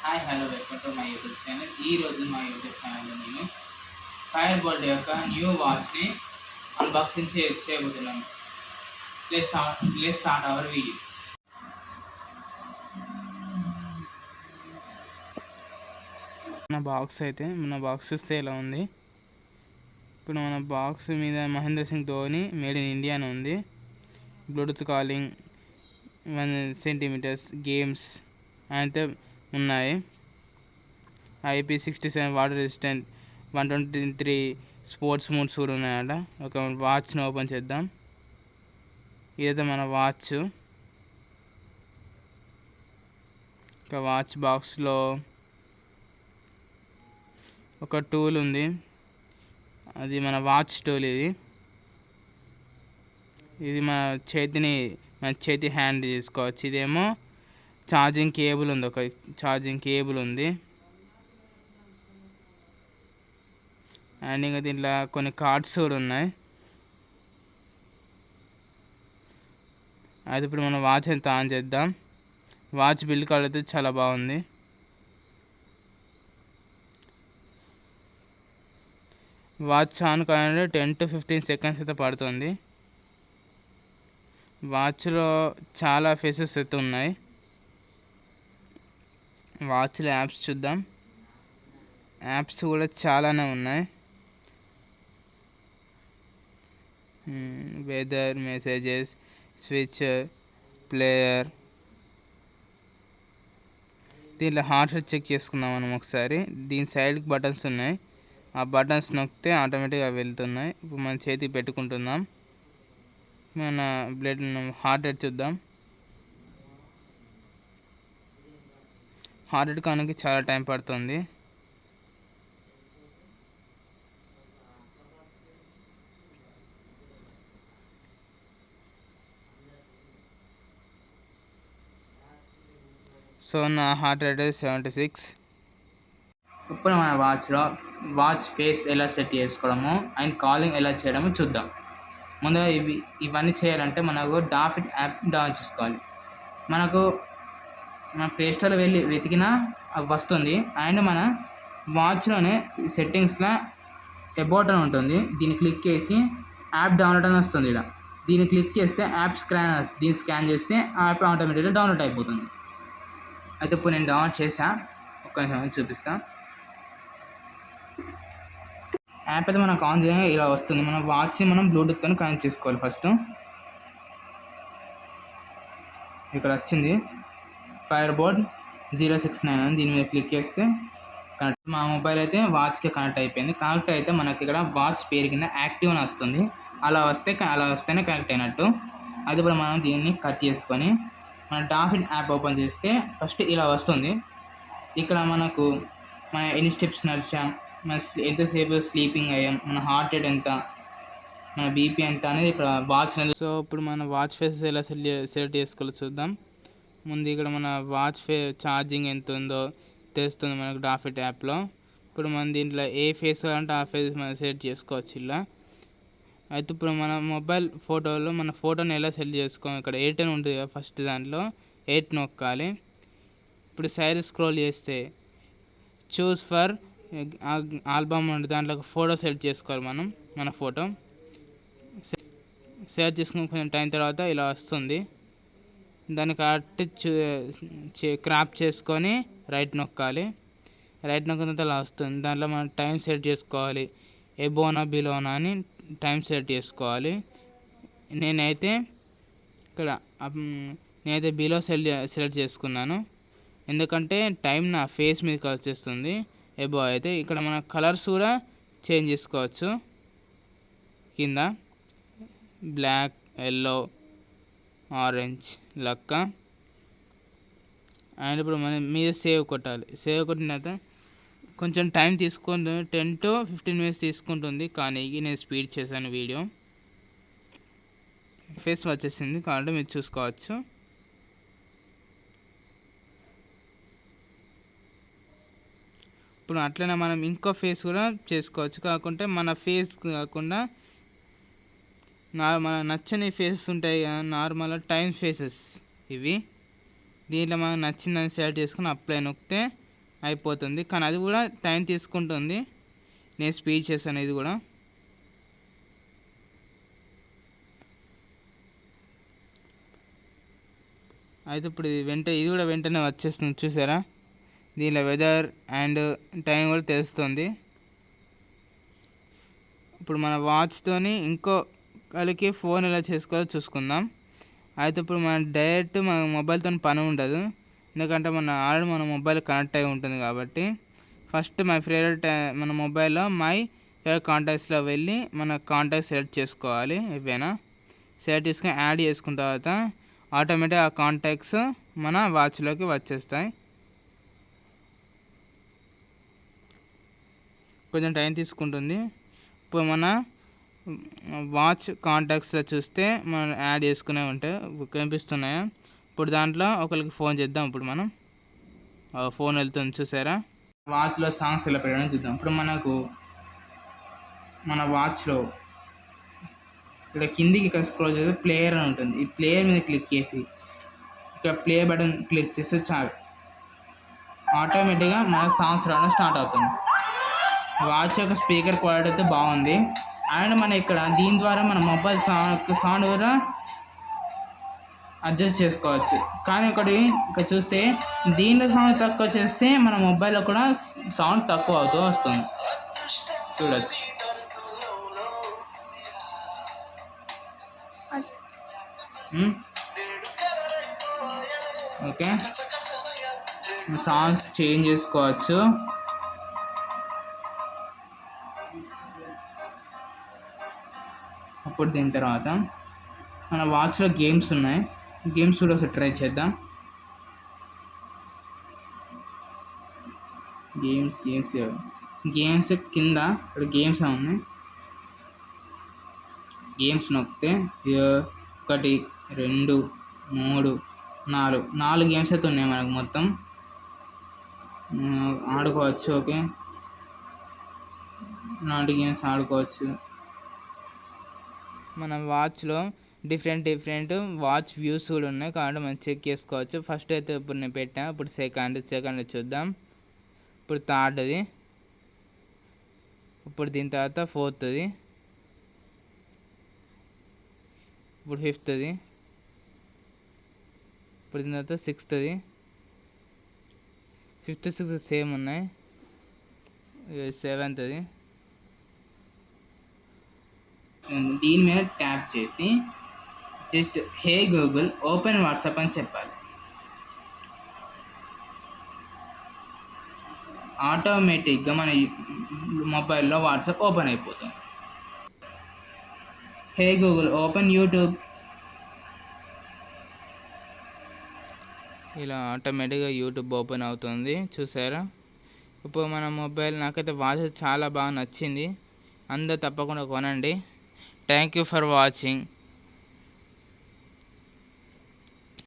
Hi hello welcome to my YouTube channel. ఈరోజు మా YouTube ఛానల్లో నేను ఫైర్ బోల్ట్ యొక్క న్యూ వాచ్ని అన్బాక్సింగ్ చేయబోతున్నాను. Let's start our video. మన బాక్స్ చూస్తే ఇలా ఉంది. ఇప్పుడు మన బాక్స్ మీద Mahendra Singh Dhoni made in India అని ఉంది. బ్లూటూత్ కాలింగ్ 1 సెంటీమీటర్స్ గేమ్స్ అయితే ఉన్నాయి. IP67 water resistant 123 sports modes కూడా ఉన్నాయట. ఒక వాచ్ని ఓపెన్ చేద్దాం. ఇదైతే మన వాచ్. ఒక వాచ్ బాక్స్లో ఒక టూల్ ఉంది. అది మన వాచ్ టూల్. ఇది మన చేతి హ్యాండ్ చేసుకోవచ్చు. ఇదేమో ఛార్జింగ్ కేబుల్ ఉంది. ఒక ఛార్జింగ్ కేబుల్ ఉంది. అండ్ ఇంకా దీంట్లో కొన్ని కార్డ్స్ కూడా ఉన్నాయి. అది ఇప్పుడు మనం వాచ్ ఎంత ఆన్ చేద్దాం. వాచ్ బిల్డ్ కార్డ్ అయితే చాలా బాగుంది. వాచ్ ఆన్ కావాలంటే 10 to 15 సెకండ్స్ అయితే పడుతుంది. వాచ్లో చాలా ఫేసెస్ అయితే ఉన్నాయి. వాచ్లో యాప్స్ చూద్దాం. యాప్స్ కూడా చాలానే ఉన్నాయి. Weather, messages, switch, player. దీంట్లో హార్ట్ రేట్ చెక్ చేసుకుందాం మనం ఒకసారి. దీని సైడ్కి బటన్స్ ఉన్నాయి. ఆ బటన్స్ నొక్కితే ఆటోమేటిక్గా వెళ్తున్నాయి. ఇప్పుడు మన చేతికి పెట్టుకుంటున్నాం. మన బ్లడ్ హార్ట్ రేట్ చూద్దాం. హార్ట్ రేట్ కానికి చాలా టైం పడుతుంది. సో నా హార్ట్ రేట్ 76. ఇప్పుడు మన వాచ్ ఫేస్ ఎలా సెట్ చేసుకోవడము అండ్ కాలింగ్ ఎలా చేయడమో చూద్దాం. ముందుగా ఇవన్నీ చేయాలంటే మనకు డాఫిట్ యాప్ డౌన్లోడ్ చేసుకోవాలి. మనకు మన ప్లేస్టోర్లో వెళ్ళి వెతికినా అది వస్తుంది. అండ్ మన వాచ్లోనే సెట్టింగ్స్లో అబౌట్ అని ఉంటుంది. దీన్ని క్లిక్ చేసి యాప్ డౌన్లోడ్ అని వస్తుంది. ఇలా దీన్ని క్లిక్ చేస్తే యాప్ దీన్ని స్కాన్ చేస్తే యాప్ ఆటోమేటిక్గా డౌన్లోడ్ అయిపోతుంది. అయితే ఇప్పుడు నేను డౌన్లోడ్ చేసా. ఒక్క నిమిషం చూపిస్తాను. యాప్ అయితే మనకు ఆన్ చేయగా ఇలా వస్తుంది. మన వాచ్ని మనం బ్లూటూత్తో కనెక్ట్ చేసుకోవాలి. ఫస్ట్ ఇక్కడ వచ్చింది ఫైర్ బోల్ట్ 069 అని. దీని మీద క్లిక్ చేస్తే కనెక్ట్. మా మొబైల్ అయితే వాచ్కి కనెక్ట్ అయిపోయింది. కనెక్ట్ అయితే మనకి ఇక్కడ వాచ్ పేరు కింద యాక్టివ్ అని వస్తుంది. అలా వస్తేనే కనెక్ట్ అయినట్టు. అది ఇప్పుడు మనం దీన్ని కట్ చేసుకొని మన డాఫిట్ యాప్ ఓపెన్ చేస్తే ఫస్ట్ ఇలా వస్తుంది. ఇక్కడ మనకు మన ఎన్ని స్టెప్స్ నడిచాం, మన ఎంతసేపు స్లీపింగ్ అయ్యాం, మన హార్ట్ రేట్ ఎంత, మన బీపీ ఎంత అనేది ఇక్కడ వాచ్. సో ఇప్పుడు మన వాచ్ ఫేసెస్ ఎలా సెలెక్ట్ చేసుకోవాలో చూద్దాం. ముందు ఇక్కడ మన వాచ్ ఛార్జింగ్ ఎంత ఉందో తెలుస్తుంది మనకు డాఫిట్ యాప్లో. ఇప్పుడు మన దీంట్లో ఏ ఫేస్ అంటే ఆ ఫేస్ మనం సెలెక్ట్ చేసుకోవచ్చు ఇలా. అయితే ఇప్పుడు మన మొబైల్ ఫోటోలో మన ఫోటోని ఎలా సెలెక్ట్ చేసుకోవాలి. ఇక్కడ 8 అని ఉంటుంది కదా, ఫస్ట్ దాంట్లో 8 నొక్కాలి. ఇప్పుడు సైడ్ స్క్రోల్ చేస్తే చూస్ ఫర్ ఆల్బమ్ ఉంటుంది. దాంట్లో ఒక ఫోటో సెలెక్ట్ చేసుకోవాలి మనం. మన ఫోటో సెలెక్ట్ చేసుకుని కొంచెం టైం తర్వాత ఇలా వస్తుంది. దాన్ని కరెక్ట్ క్రాప్ చేసుకొని రైట్ నొక్కాలి. రైట్ నొక్కిన తర్వాత ఇలా వస్తుంది. దాంట్లో మనం టైం సెట్ చేసుకోవాలి. ఎబోనా బిలోనా అని టైం సెట్ చేసుకోవాలి. నేనైతే బిలో సెలెక్ట్ చేసుకున్నాను. ఎందుకంటే టైం నా ఫేస్ మీదకి వచ్చేస్తుంది. ఎబో అయితే ఇక్కడ మన కలర్స్ కూడా చేంజ్ చేసుకోవచ్చు. కింద బ్లాక్, ఎల్లో, ఆరెంజ్ లెక్క. అండ్ ఇప్పుడు మనం మీద సేవ్ కొట్టాలి. సేవ్ కొట్టిన తర్వాత కొంచెం టైం తీసుకుంటుంది. 10 to 15 minutes తీసుకుంటుంది. కానీ నేను స్పీడ్ చేశాను వీడియో. ఫేస్ వచ్చేసింది కాబట్టి మీరు చూసుకోవచ్చు. ఇప్పుడు అట్లనే మనం ఇంకో ఫేస్ కూడా చేసుకోవచ్చు. కాకుంటే మన ఫేస్ కాకుండా మన నచ్చని ఫేసెస్ ఉంటాయి కదా, నార్మల్ టైం ఫేసెస్ ఇవి. దీంట్లో మనకు నచ్చిందని సెలెక్ట్ చేసుకుని అప్లై నొక్కితే అయిపోతుంది. కానీ అది కూడా టైం తీసుకుంటుంది నేను స్పీచెస్ అనేది కూడా. అయితే ఇప్పుడు ఇది కూడా వెంటనే వచ్చేస్తుంది చూసారా. దీనిలో వెదర్ అండ్ టైం కూడా తెలుస్తుంది. ఇప్పుడు మన వాచ్తోని ఇంకో కలికి ఫోన్ ఎలా చేసుకోవాలో చూసుకుందాం. అయితే ఇప్పుడు మన డైరెక్ట్ మన మొబైల్తో పని ఉండదు, ఎందుకంటే ఆల్రెడీ మన మొబైల్ కనెక్ట్ అయి ఉంటుంది కాబట్టి. ఫస్ట్ మై ఫేవరెట్ మన మొబైల్లో మై ఫేవరెట్ కాంటాక్ట్స్లో వెళ్ళి మన కాంటాక్ట్స్ సెలెక్ట్ చేసుకోవాలి. ఏవైనా సెలెక్ట్ చేసుకొని యాడ్ చేసుకున్న తర్వాత ఆటోమేటిక్గా ఆ కాంటాక్ట్స్ మన వాచ్లోకి వచ్చేస్తాయి. కొంచెం టైం తీసుకుంటుంది. ఇప్పుడు మన వాచ్ కాంటాక్ట్స్లో చూస్తే మనం యాడ్ చేసుకునే ఉంటాయి కనిపిస్తున్నాయా. ఇప్పుడు దాంట్లో ఒకరికి ఫోన్ చేద్దాం. ఇప్పుడు మనం ఫోన్ వెళ్తుంది చూసారా. వాచ్లో సాంగ్స్ ఎలా పెట్టడం చూద్దాం. ఇప్పుడు మనకు మన వాచ్లో ఇక్కడ కిందికి ఇక్కడ స్క్రోల్ చేస్తే ప్లేయర్ అని ఉంటుంది. ఈ ప్లేయర్ మీద క్లిక్ చేసి ఇక్కడ ప్లే బటన్ క్లిక్ చేస్తే చాలు, ఆటోమేటిక్గా మన సాంగ్స్ రావడం స్టార్ట్ అవుతుంది. వాచ్ యొక్క స్పీకర్ క్వాలిటీ అయితే బాగుంది. అండ్ మన ఇక్కడ దీని ద్వారా మన మొబైల్ సౌండ్ కూడా అడ్జస్ట్ చేసుకోవచ్చు. కానీ ఇక్కడ చూస్తే దీనిలో సౌండ్ తక్కువ చేస్తే మన మొబైల్లో కూడా సౌండ్ తక్కువ అవుతూ వస్తుంది చూడచ్చు. ఓకే, సాంగ్స్ చేంజ్ చేసుకోవచ్చు. అప్పుడు దీని తర్వాత మన వాచ్లో గేమ్స్ ఉన్నాయి, గేమ్స్ కూడా ఒకసారి ట్రై చేద్దాం. గేమ్స్ కింద ఇక్కడ గేమ్స్ ఉన్నాయి. గేమ్స్ నొక్కితే 1 2 3 4 గేమ్స్ అయితే ఉన్నాయి మనకు మొత్తం ఆడుకోవచ్చు. ఓకే, 4 గేమ్స్ ఆడుకోవచ్చు. మన వాచ్లో డిఫరెంట్ వాచ్ వ్యూస్ కూడా ఉన్నాయి కాబట్టి మనం చెక్ చేసుకోవచ్చు. ఫస్ట్ అయితే ఇప్పుడు నేను పెట్టాను, ఇప్పుడు సెకండ్ చూద్దాం. ఇప్పుడు థర్డ్ది, ఇప్పుడు దీని తర్వాత ఫోర్త్ది, ఇప్పుడు ఫిఫ్త్ది, ఇప్పుడు దీని తర్వాత సిక్స్త్ది. 5th 6th సేమ్ ఉన్నాయి. 7th. దీని మీద ట్యాప్ చేసి జస్ట్ హే గూగుల్ ఓపెన్ వాట్సాప్ అని చెప్పాలి. ఆటోమేటిక్గా మన మొబైల్లో వాట్సాప్ ఓపెన్ అయిపోతుంది. హే గూగుల్ ఓపెన్ యూట్యూబ్. ఇలా ఆటోమేటిక్గా యూట్యూబ్ ఓపెన్ అవుతుంది చూసారా. ఇప్పుడు మన మొబైల్ నాకైతే వాచ్ చాలా బాగా నచ్చింది. అందరూ తప్పకుండా కొనండి. Thank you for watching.